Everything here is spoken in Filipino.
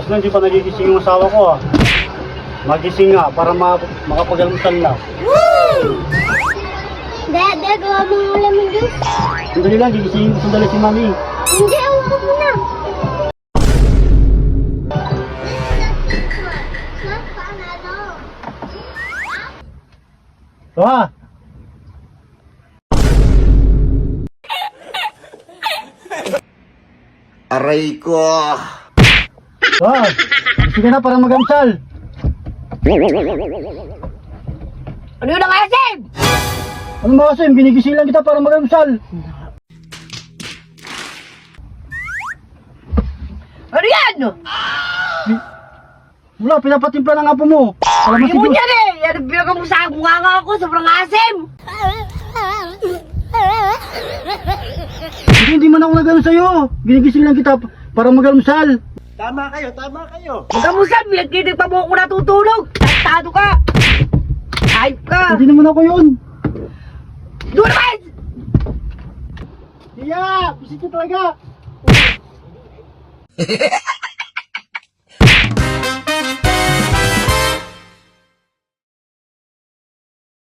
oras na, hindi pa nagigising yung asawa ko ah. Magising nga para makapag-almusal na. Dede, gawa mo ng lemon juice. Sandali lang, gigisingin ko sandali si Mami. Hindi, ako muna. Ah! Aray ko. Ah! Sige na para mag-almusal. Ano yun ang asim? Ano mga Sim? Ginigising lang kita para mag-almusal. Ano yan? Wala, pinapatimpla ng apo mo. Alam mo Hindi si mo Diyos. yan eh. Yan ang pinaka mo sa akin. Mukha nga ako. Sobrang asim. Hindi man ako nag-ano sa'yo. Ginigising lang kita para mag-almusal. Tama kayo, tama kayo. Magkamusan. Pinagkinig pa mo ako natutulog. Tado ka. Hype ka. Hindi naman ako yun. Doon naman. Iya, bisik ka talaga.